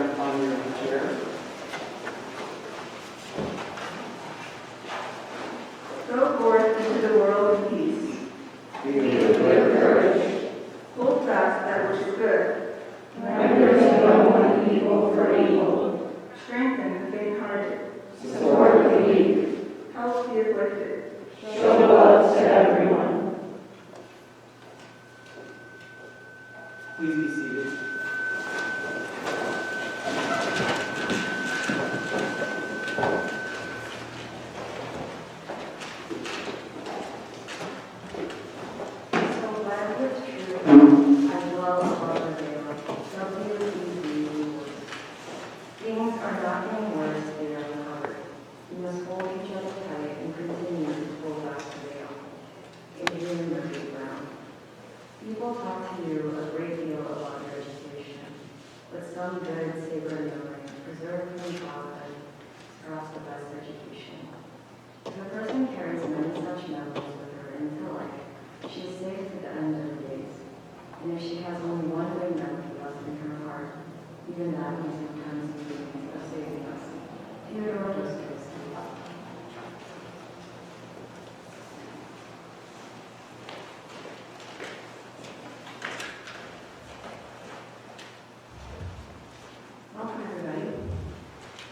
down on your chair. Go forth into the world in peace. Be of good courage. Hold fast that which is good. Render to no one evil for evil. Strengthen the faint-hearted. Support the weak. Help the afflicted. Show love to everyone. Please be seated. People talk to you a great deal about your education, but some good, sacred memory, preserved from childhood, is perhaps the best education. If a person carries many such memories with her into life, she is safe to the end of her days. And if she has only one good memory left in her heart, even that may sometimes be the means of saving us. Theodore Dostoevsky. Welcome, everybody.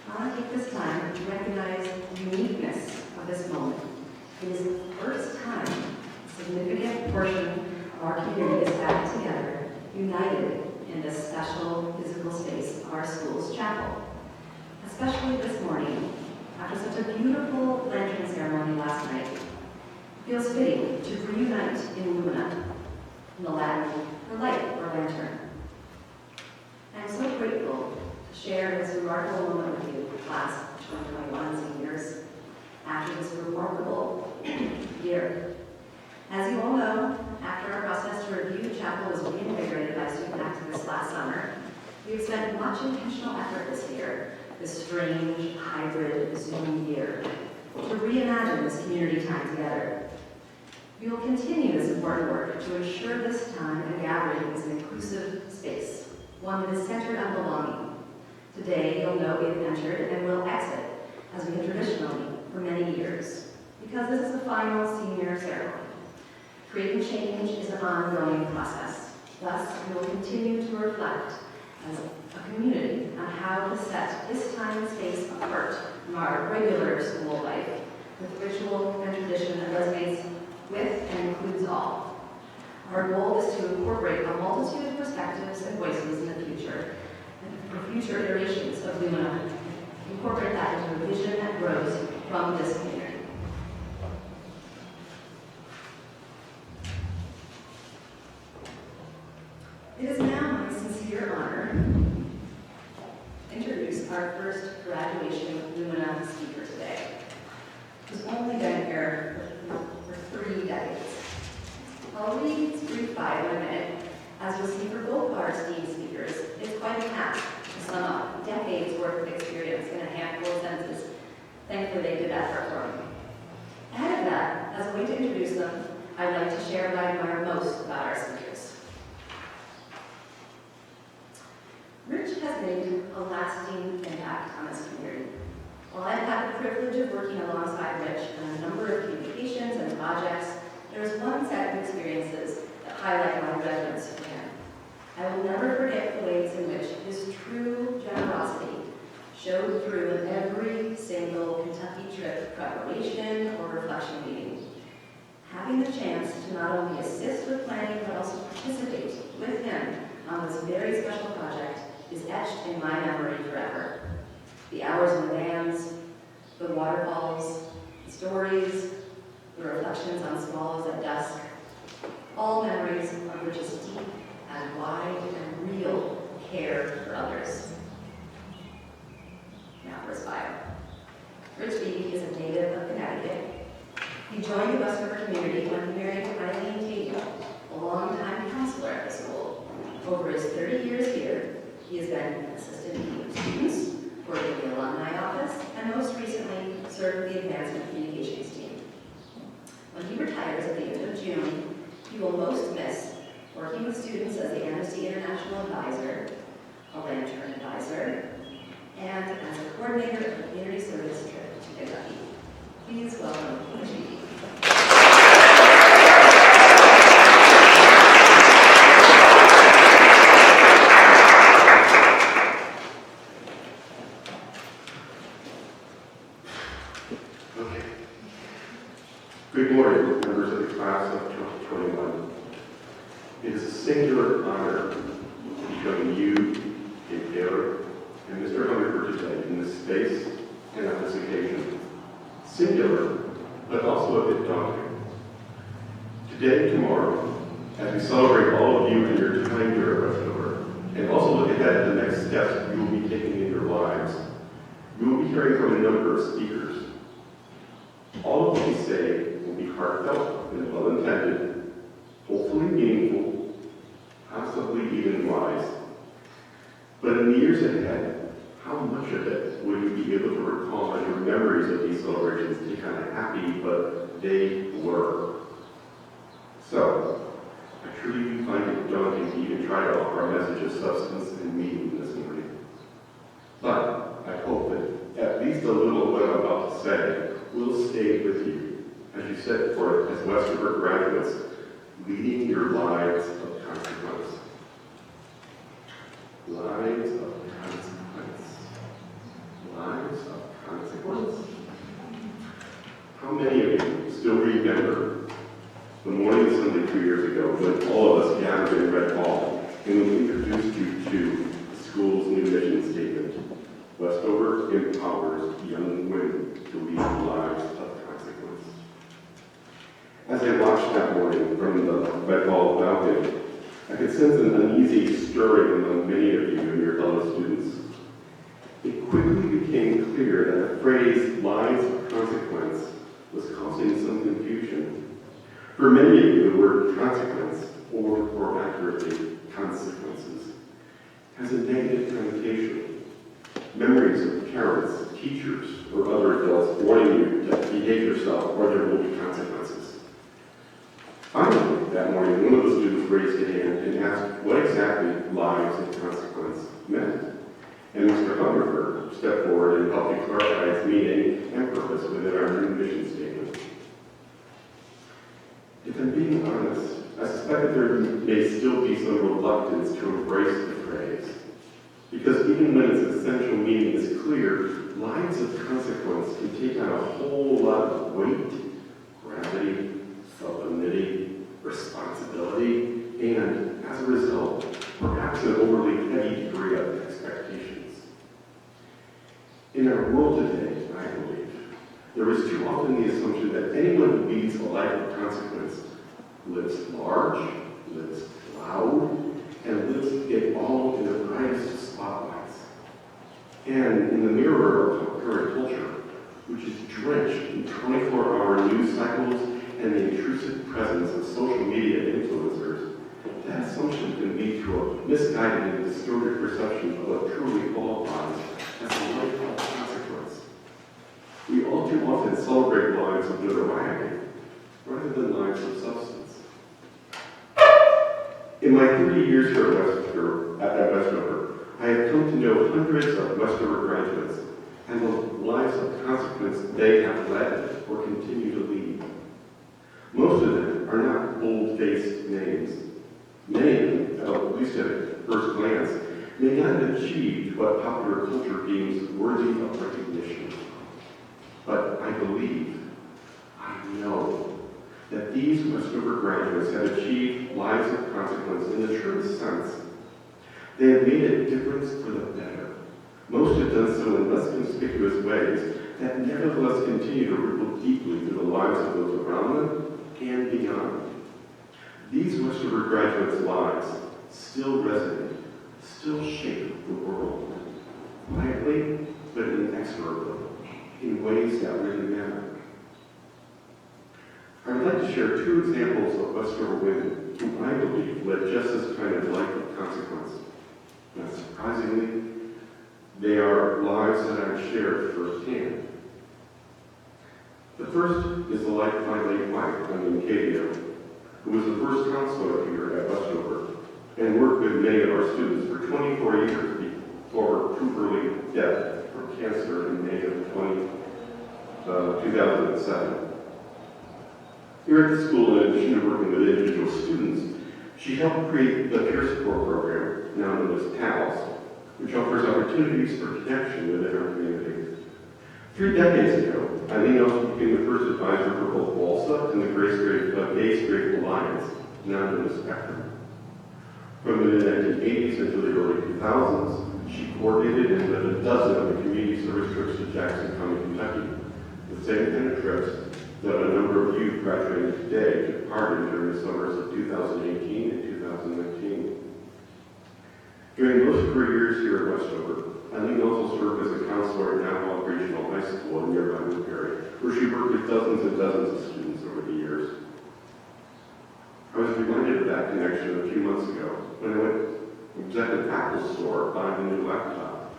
I want to take this time to recognize the uniqueness of this moment. It is the first time a significant portion of our community is back together, united in this special physical space of our school's chapel. Especially this morning, after such a beautiful lantern ceremony last night, it feels fitting to reunite in Lumina, in the Latin for light or lantern. I am so grateful to share this remarkable moment with you, class of 2021 seniors, after this remarkable year. As you all know, after our process to review the chapel was reinvigorated by student activists last summer, we have spent much intentional effort this year, this strange, hybrid Zoom year, to reimagine this community time together. We will continue this important work to ensure this time and gathering is an inclusive space, one that is centered on belonging. Today, you'll know we have entered and will exit, as we have traditionally for many years, because this is the final senior ceremony. Creating change is an ongoing process. Thus, we will continue to reflect as a community on how to set this time and space apart from our regular school life with ritual and tradition that resonates with and includes all. Our goal is to incorporate a multitude of perspectives and voices in the future, and for future iterations of Lumina, incorporate that into a vision that grows from this community. It is now my sincere honor to introduce our first Graduation Lumina speaker today, who's only been here for 3 decades. I'll read his brief bio in a minute. As you'll see for both our esteemed speakers, it's quite a task to sum up decades worth of experience in a handful of sentences. Thankfully, they did that for me. Ahead of that, as a way to introduce them, I'd like to share what I admire most about our speakers. Rich has made a lasting impact on this community. While I've had the privilege of working alongside Rich on a number of communications and projects, there is one set of experiences that highlight my reverence for him. I will never forget the ways in which his true generosity showed through in every single Kentucky trip preparation or reflection meeting. Having the chance to not only assist with planning, but also participate with him on this very special project is etched in my memory forever. The hours in the vans, the waterfalls, the stories, the reflections on swallows at dusk, all memories of Rich's deep and wide and real care for others. Now for his bio. Rich Beebe is a native of Connecticut. He joined the West River community when he married Eileen Tadio, a longtime counselor at the school. Over his 30 years here, he has been an assistant dean of students, worked in the alumni office, and most recently served the advancement communications team. When he retires at the end of June, he will most miss working with students as the Amnesty International advisor, a lantern advisor, and as a coordinator of the community service trip to Kentucky. Please welcome the chief. Okay. Good morning, members of the class of 2021. It is a singular honor to be joining you, Kate Taylor, and Mr. Hungerford today in this space and on this occasion. Singular, but also a bit daunting. Today and tomorrow, as we celebrate all of you and your time here at Westover, and also look ahead at the next steps you will be taking in your lives, you will be hearing from a number of speakers. All of what we say will be heartfelt and well-intended, hopefully meaningful, possibly even wise. But in the years ahead, how much of it will you be able to recall as your memories of these celebrations take on a happy, but they were? So, I truly do find it daunting to even try to offer a message of substance and meaning this morning. But I hope that at least a little of what I'm about to say will stay with you as you set forth as Westover graduates, leading your lives of consequence. Lives of consequence. Lives of consequence. How many of you still remember the morning assembly 2 years ago when all of us gathered in Red Hall and we introduced you to the school's new mission statement? Westover empowers young women to lead lives of consequence. As I watched that morning from the Red Hall balcony, I could sense an uneasy stirring among many of you and your fellow students. It quickly became clear that the phrase lives of consequence was causing some confusion. For many of you, the word consequence, or more accurately, consequences, has a negative connotation. Memories of parents, teachers, or other adults warning you to behave yourself or there will be consequences. Finally, that morning, one of the students raised a hand and asked what exactly lives of consequence meant. And Mr. Hungerford stepped forward and helped me clarify its meaning and purpose within our new mission statement. If I'm being honest, I suspect that there may still be some reluctance to embrace the phrase. Because even when its essential meaning is clear, lives of consequence can take on a whole lot of weight, gravity, solemnity, responsibility, and, as a result, perhaps an overly heavy degree of expectations. In our world today, I believe, there is too often the assumption that anyone who leads a life of consequence lives large, lives loud, and lives it all in the brightest spotlights. And in the mirror of current culture, which is drenched in 24-hour news cycles and the intrusive presence of social media influencers, that assumption can lead to a misguided and distorted perception of what truly qualifies as a life of consequence. We all too often celebrate lives of notoriety rather than lives of substance. In my 30 years here at Westover, I have come to know hundreds of Westover graduates and the lives of consequence they have led or continue to lead. Most of them are not bold-faced names. Many of them, at least at first glance, may not have achieved what popular culture deems worthy of recognition. But I believe, I know, that these Westover graduates have achieved lives of consequence in the truest sense. They have made a difference for the better. Most have done so in less conspicuous ways that nevertheless continue to ripple deeply through the lives of those around them and beyond. These Westover graduates' lives still resonate, still shape the world, quietly but inexorably, in ways that really matter. I would like to share two examples of Westover women who I believe led just this kind of life of consequence. Not surprisingly, they are lives that I've shared firsthand. The first is the life of my late wife, Katie, who was the first counselor here at Westover and worked with many of our students for 24 years before too early death from cancer in May of 2007. Here at the school, in addition to working with individual students, she helped create the peer support program, now known as PALS, which offers opportunities for connection within our community. 3 decades ago, Eileen also became the first advisor for both WALSA and the Gay Straight Alliance, now known as Spectrum. From the 1980s until the early 2000s, she coordinated and led a dozen of the community service trips to Jackson County, Kentucky, the same kind of trips that a number of youth graduating today took part in during the summers of 2018 and 2019. During most of her years here at Westover, Eileen also served as a counselor at Navajo Regional High School in nearby Woodbury, where she worked with dozens and dozens of students over the years. I was reminded of that connection a few months ago when I was at an Apple store buying a new laptop.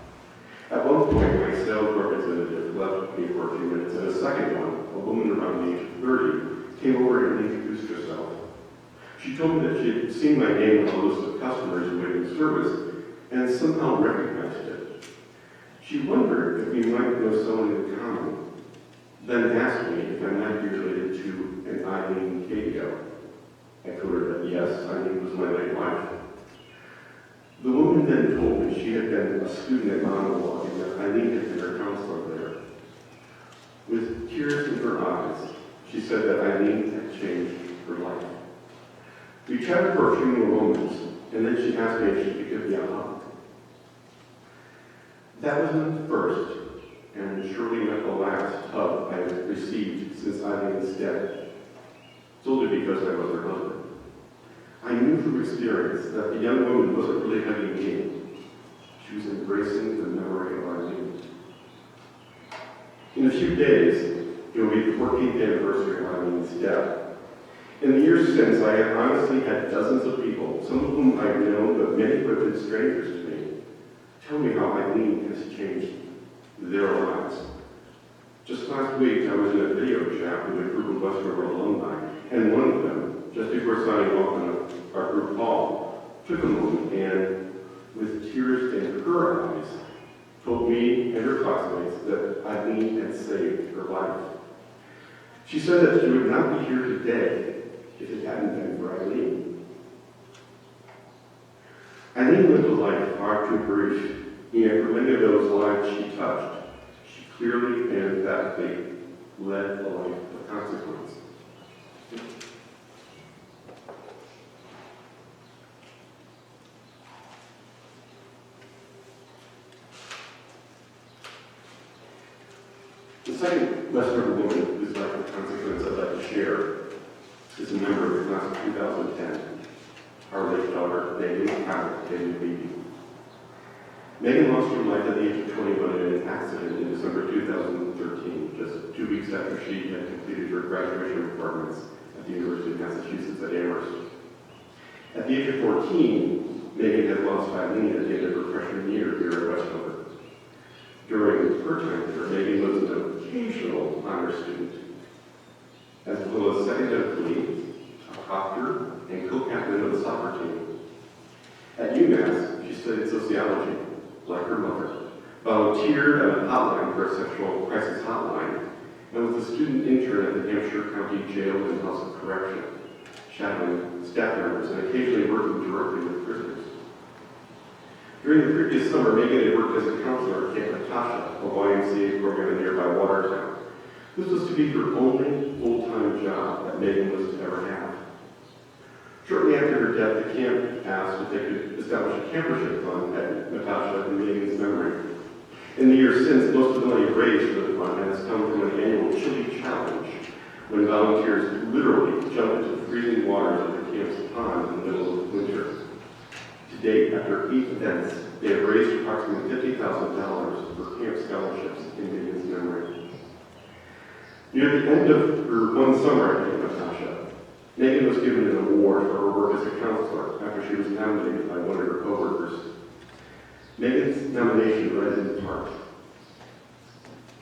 At one point, my sales representative left me for a few minutes, and a second one, a woman around the age of 30, came over and introduced herself. She told me that she had seen my name on a list of customers awaiting service and somehow recognized it. She wondered if we might know someone in common, then asked me if I might be related to an Eileen Cadio. I told her that yes, Eileen was my late wife. The woman then told me she had been a student at Monologue and that Eileen had been her counselor there. With tears in her eyes, she said that Eileen had changed her life. We chatted for a few more moments, and then she asked me if she could give me a hug. That wasn't the first, and surely not the last hug I had received since Eileen's death, solely because I was her husband. I knew from experience that the young woman wasn't really hugging me. She was embracing the memory of Eileen. In a few days, it will be the 14th anniversary of Eileen's death. In the years since, I have honestly had dozens of people, some of whom I've known, but many who have been strangers to me, tell me how Eileen has changed their lives. Just last week, I was in a video chat with a group of Westover alumni, and one of them, just before signing off on our group call, took a moment and, with tears in her eyes, told me and her classmates that Eileen had saved her life. She said that she would not be here today if it hadn't been for Eileen. Eileen lived a life far too brief, yet for many of those lives she touched, she clearly and emphatically led a life of consequence. The second Westover woman whose life of consequence I'd like to share is a member of the class of 2010, our late daughter, Megan Beebe. Megan lost her life at the age of 21 in an accident in December 2013, just 2 weeks after she had completed her graduation requirements at the University of Massachusetts at Amherst. At the age of 14, Megan had lost Eileen at the end of her freshman year here at Westover. During her time here, Megan was an occasional honor student, as well as second at fleet, a proctor, and co-captain of the soccer team. At UMass, she studied sociology, like her mother, volunteered on a hotline for a sexual crisis hotline, and was a student intern at the Hampshire County Jail and House of Correction, shadowing staff members and occasionally working directly with prisoners. During the previous summer, Megan had worked as a counselor at Camp Natasha, a YMCA program in nearby Watertown. This was to be her only full-time job that Megan was to ever have. Shortly after her death, the camp asked if they could establish a campership fund at Natasha in Megan's memory. In the years since, most of the money raised for the fund has come from an annual chili challenge, when volunteers literally jump into the freezing waters of the camp's pond in the middle of winter. To date, after 8 events, they have raised approximately $50,000 for camp scholarships in Megan's memory. Near the end of her one summer at Camp Natasha, Megan was given an award for her work as a counselor after she was nominated by one of her coworkers. Megan's nomination read in part,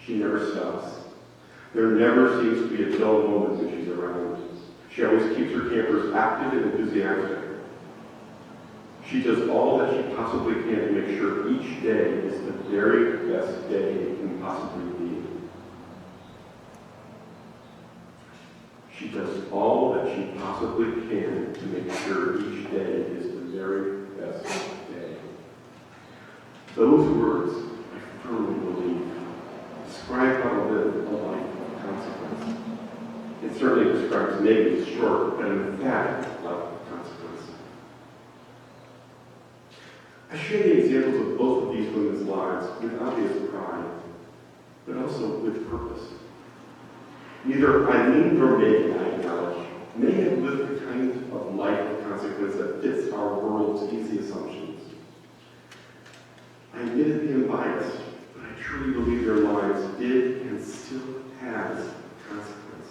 "She never stops. There never seems to be a dull moment when she's around. She always keeps her campers active and enthusiastic. She does all that she possibly can to make sure each day is the very best day it can possibly be. She does all that she possibly can to make sure each day is the very best day. Those words, I firmly believe, describe how to live a life of consequence. It certainly describes maybe a short but emphatic life of consequence. I share the examples of both of these women's lives with obvious pride, but also with purpose. Neither Eileen nor Megan, I acknowledge, may have lived the kind of life of consequence that fits our world's easy assumptions. I admittedly am biased, but I truly believe their lives did and still has consequence.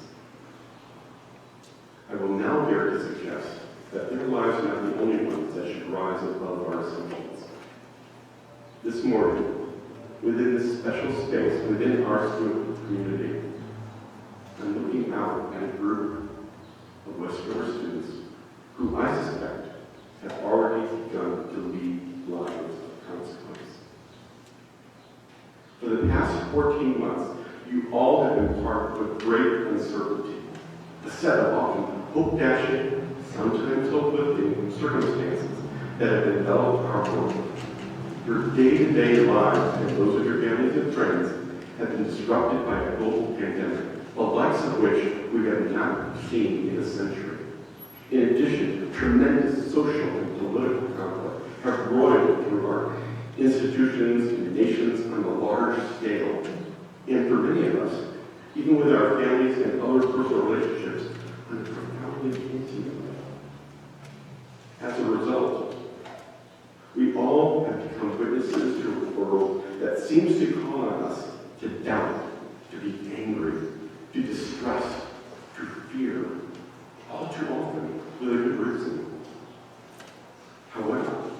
I will now dare to suggest that their lives are not the only ones that should rise above our assumptions. This morning, within this special space, within our student community, I'm looking out at a group of Westover students who I suspect have already begun to lead lives of consequence. For the past 14 months, you all have been part of a great uncertainty, a set of often hope-dashing, sometimes hope-lifting circumstances that have enveloped our world. Your day-to-day lives and those of your families and friends have been disrupted by a global pandemic, the likes of which we have not seen in a century. In addition, tremendous social and political conflict have roiled through our institutions and nations on a large scale. And for many of us, even with our families and other personal relationships, on a profoundly intimate level. As a result, we all have become witnesses to a world that seems to call on us to doubt, to be angry, to distrust, to fear, all too often with a good reason. However,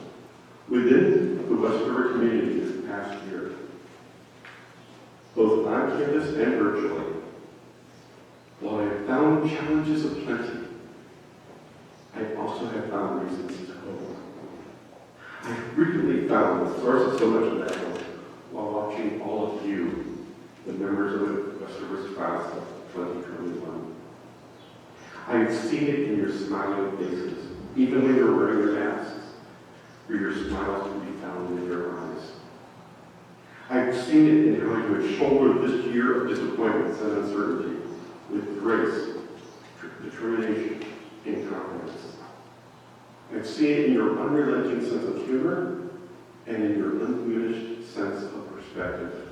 within the Westover community this past year, both on campus and virtually, while I have found challenges aplenty, I also have found reasons to hope. I frequently found the source of so much of that hope while watching all of you, the members of the Westover's class of 2021. I have seen it in your smiling faces, even when you're wearing your masks, where your smiles can be found in your eyes. I've seen it in how you have shouldered this year of disappointments and uncertainty with grace, determination, and confidence. I've seen it in your unrelenting sense of humor and in your undiminished sense of perspective.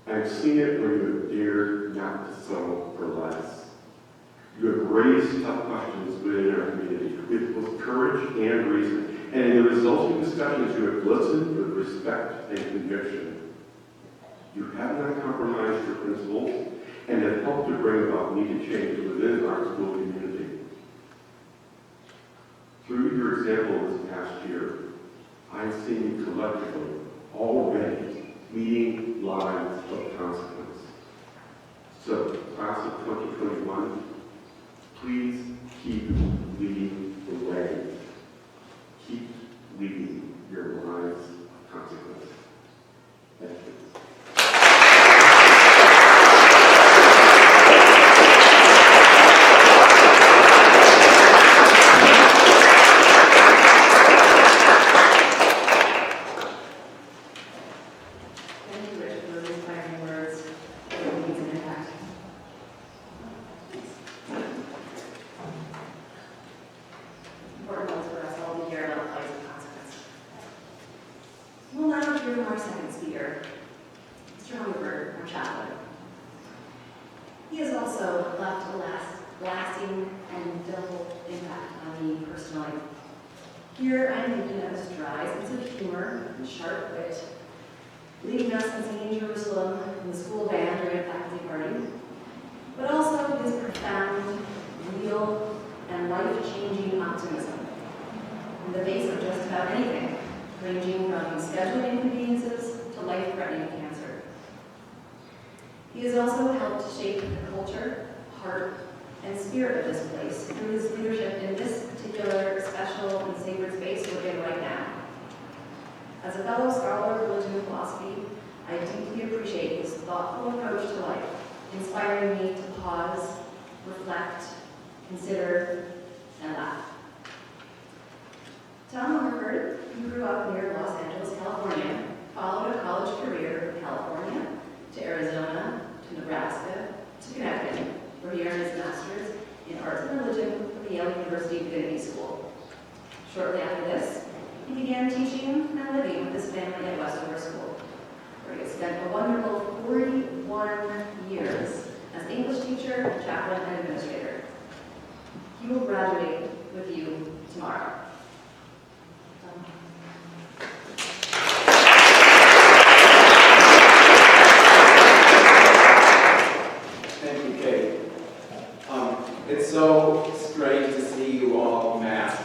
I've seen it where you have dared not to settle for less. You have raised tough questions within our community with both courage and reason, and in the resulting discussions you have listened with respect and conviction. You have not compromised your principles and have helped to bring about needed change within our school community. Through your example this past year, I've seen you collectively already leading lives of consequence. So, class of 2021, please keep leading the way. Keep leading your lives of consequence. Thank you. Thank you, Rich, for those inspiring words. It means an impact. Important ones for us all to hear about lives of consequence. We'll now hear from our second speaker, Mr. Hummingbird, our chaplain. He has also left a lasting and indelible impact on me personally. Here I'm thinking of his dry sense of humor and sharp wit, leading us in singing Jerusalem in the school band during a faculty party, but also his profound, real, and life-changing optimism in the face of just about anything, ranging from scheduling inconveniences to life-threatening cancer. He has also helped shape the culture, heart, and spirit of this place through his leadership in this particular special and sacred space we're in right now. As a fellow scholar of religion and philosophy, I deeply appreciate his thoughtful approach to life, inspiring me to pause, reflect, consider, and laugh. Tom Harford, who grew up near Los Angeles, California, followed a college career in California, to Arizona, to Nebraska, to Connecticut, where he earned his master's in arts and religion from the Yale University Divinity School. Shortly after this, he began teaching and living with his family at Westover School, where he has spent a wonderful 41 years as English teacher, chaplain, and administrator. He will graduate with you tomorrow. Thank you, Kate. It's so strange to see you all masked.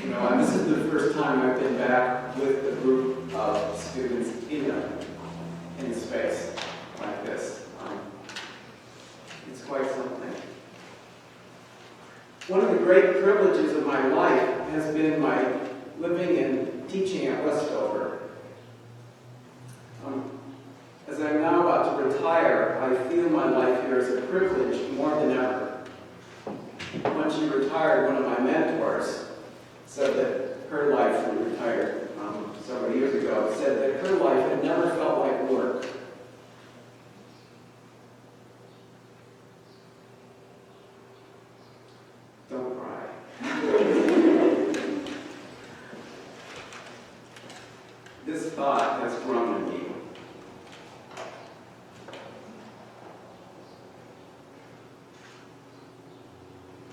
You know, and this is the first time I've been back with a group of students in space like this. It's quite something. One of the great privileges of my life has been my living and teaching at Westover. As I'm now about to retire, I feel my life here as a privilege more than ever. When she retired, one of my mentors said that her life, when retired several years ago, said that her life had never felt like work. Don't cry. This thought has grown in me.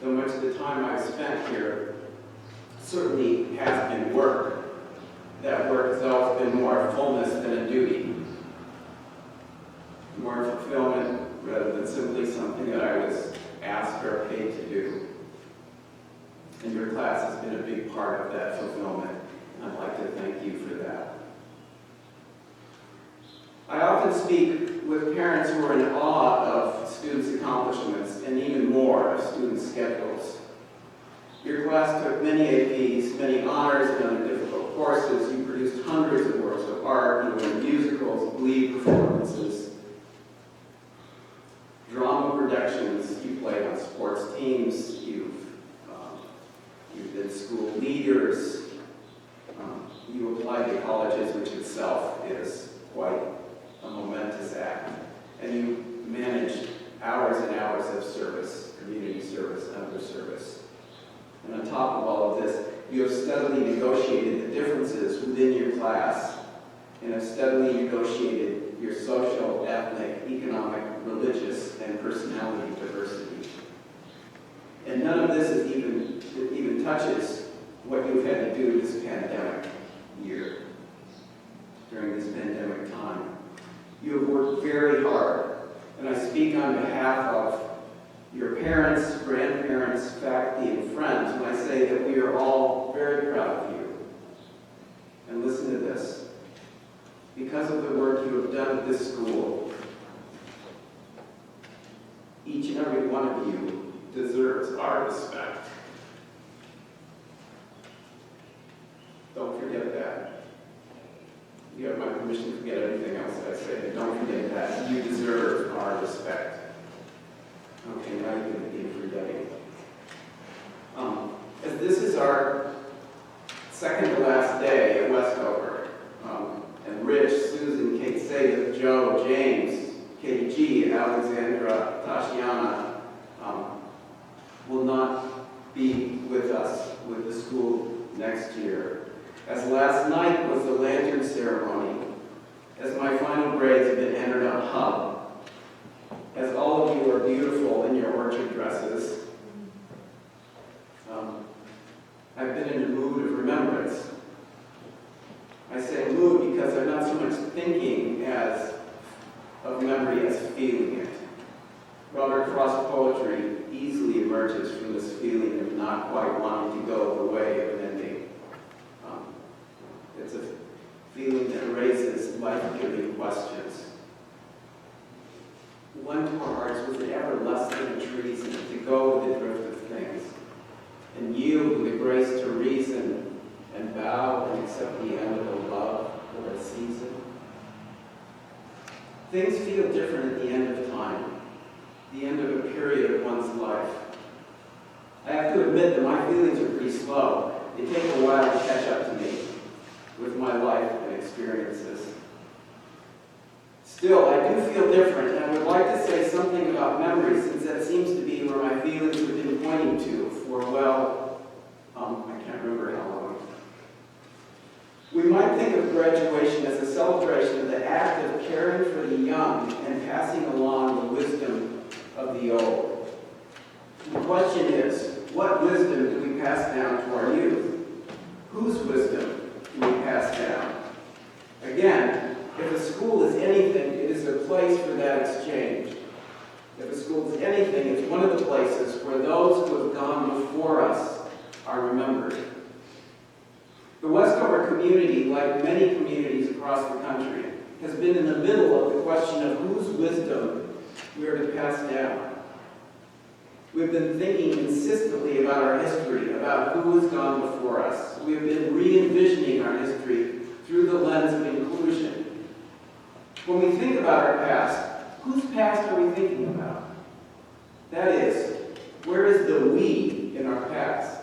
Though much of the time I've spent here certainly has been work, that work has always been more fullness than a duty, more fulfillment rather than simply something that I was asked or paid to do. And your class has been a big part of that fulfillment. I'd like to thank you for that. I often speak with parents who are in awe of students' accomplishments and even more of students' schedules. Your class took many APs, many honors, and other difficult courses. You produced hundreds of works of art, you were in musicals, glee performances, drama productions, you played on sports teams, you've been school leaders, you applied to colleges, which itself is quite a momentous act, and you managed hours and hours of service, community service, and other service. And on top of all of this, you have steadily negotiated the differences within your class and have steadily negotiated your social, ethnic, economic, religious, and personality diversity. And none of this is even touches what you've had to do this pandemic year, during this pandemic time. You have worked very hard, and I speak on behalf of your parents, grandparents, faculty, and friends when I say that we are all very proud of you. And listen to this. Because of the work you have done at this school, each and every one of you deserves our respect. Don't forget that. You have my permission to forget everything else that I say, but don't forget that. You deserve our respect. Okay, now you can begin forgetting. As this is our second to last day at Westover, and Rich, Susan, Kate Saget, Joe, James, Katie G, Alexandra, Tashiana will not be with us with the school next year. As last night was the lantern ceremony, as my final grades have been entered on Hub, as all of you are beautiful in your orchard dresses, I've been in a mood of remembrance. I say mood because I'm not so much thinking of memory as feeling it. Robert Frost poetry easily emerges from this feeling of not quite wanting to go the way of an ending. It's a feeling that raises life-giving questions. Who went to our hearts, was it ever less than a treason to go with the drift of things? and yield with the grace to reason and bow and accept the end of a love or a season. Things feel different at the end of time, the end of a period of one's life. I have to admit that my feelings are pretty slow. They take a while to catch up to me with my life and experiences. Still, I do feel different, and I would like to say something about memory, since that seems to be where my feelings have been pointing to for, well, I can't remember how long. We might think of graduation as a celebration of the act of caring for the young and passing along the wisdom of the old. The question is, what wisdom do we pass down to our youth? Whose wisdom do we pass down? Again, if a school is anything, it is a place for that exchange. If a school is anything, it's one of the places where those who have gone before us are remembered. The Westover community, like many communities across the country, has been in the middle of the question of whose wisdom we are to pass down. We've been thinking consistently about our history, about who has gone before us. We have been re-envisioning our history through the lens of inclusion. When we think about our past, whose past are we thinking about? That is, where is the we in our past?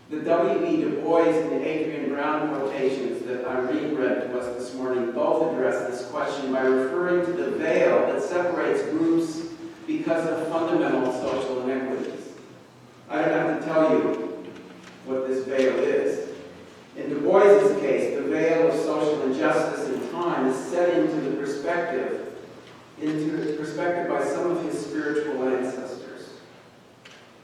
The W.E. Du Bois and the Adrian Brown quotations that Irene read to us this morning both address this question by referring to the veil that separates groups because of fundamental social inequities. I don't have to tell you what this veil is. In Du Bois's case, the veil of social injustice and time is set into the perspective by some of his spiritual ancestors.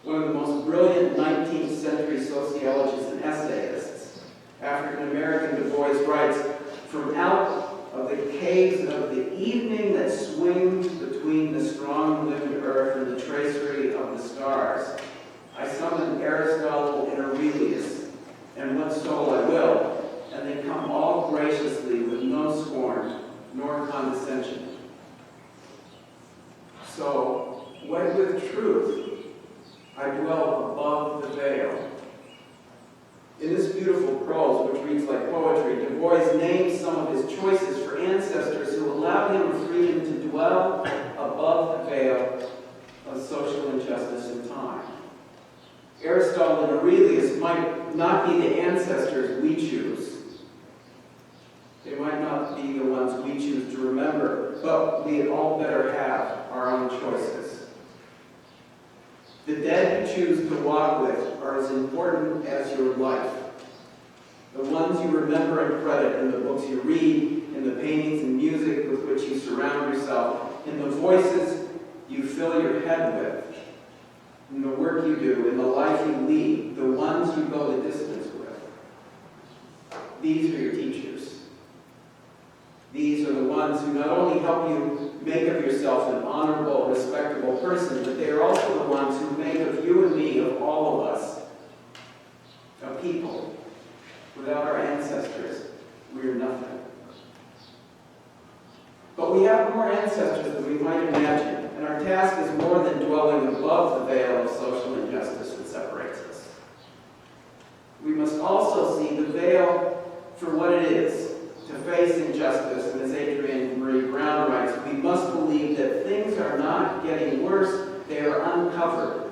One of the most brilliant 19th century sociologists and essayists, African-American Du Bois writes, "From out of the caves of the evening that swings between the strong-limbed earth and the tracery of the stars, I summon Aristotle and Aurelius, and what soul I will, and they come all graciously with no scorn nor condescension." So, wed with truth, I dwell above the veil. In this beautiful prose, which reads like poetry, Du Bois names some of his choices for ancestors who allowed him the freedom to dwell above the veil of social injustice and time. Aristotle and Aurelius might not be the ancestors we choose. They might not be the ones we choose to remember, but we all better have our own choices. The dead you choose to walk with are as important as your life. The ones you remember and credit in the books you read, in the paintings and music with which you surround yourself, in the voices you fill your head with, in the work you do, in the life you lead, the ones you go the distance with. These are your teachers. These are the ones who not only help you make of yourself an honorable, respectable person, but they are also the ones who make of you and me, of all of us, a people. Without our ancestors, we are nothing. But we have more ancestors than we might imagine, and our task is more than dwelling above the veil of social injustice that separates us. We must also see the veil for what it is, to face injustice, and as Adrienne Marie Brown writes, we must believe that things are not getting worse, they are uncovered.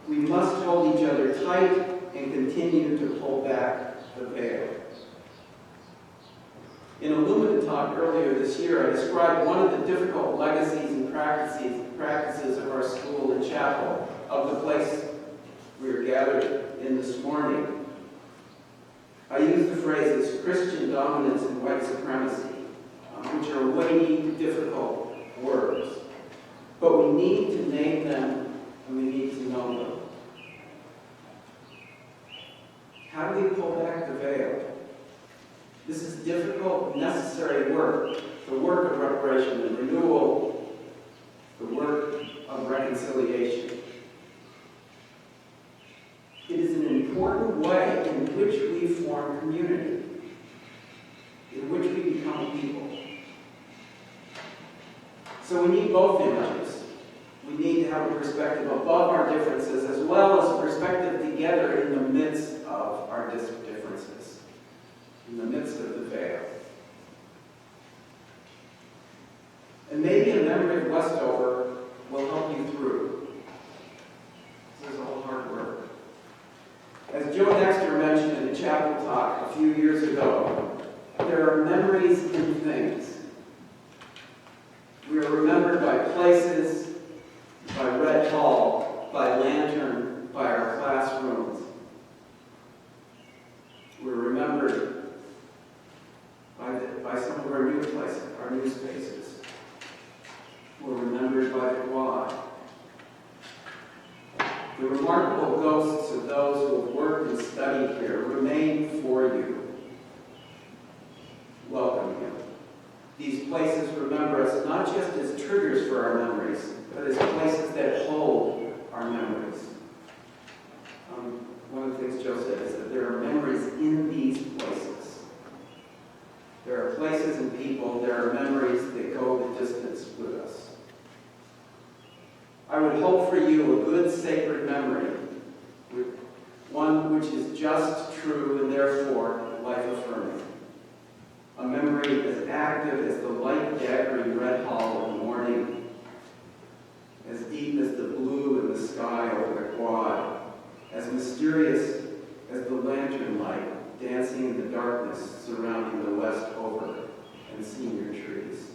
We must hold each other tight and continue to pull back the veil. In a Lumina talk earlier this year, I described one of the difficult legacies and practices of our school and chapel, of the place we are gathered in this morning. I use the phrases Christian dominance and white supremacy, which are weighty, difficult words. But we need to name them and we need to know them. How do we pull back the veil? This is difficult, necessary work, the work of reparation and renewal, the work of reconciliation. It is an important way in which we form community, in which we become people. So we need both images. We need to have a perspective above our differences as well as a perspective together in the midst of our differences, in the midst of the veil. And maybe a memory of Westover will help you through. This is all hard work. As Joe Dexter mentioned in a chapel talk a few years ago, there are memories in things. We are remembered by places, by Red Hall, by Lantern, by our classrooms. We're remembered by some of our new places, our new spaces. We're remembered by the quad. The remarkable ghosts of those who have worked and studied here remain for you. Welcome you. These places remember us not just as triggers for our memories, but as places that hold our memories. One of the things Joe said is that there are memories in these places. There are places and people, there are memories that go the distance with us. I would hope for you a good sacred memory, one which is just, true, and therefore life-affirming. A memory as active as the light daggering Red Hall in the morning, as deep as the blue in the sky over the quad, as mysterious as the lantern light dancing in the darkness surrounding the West over and senior trees.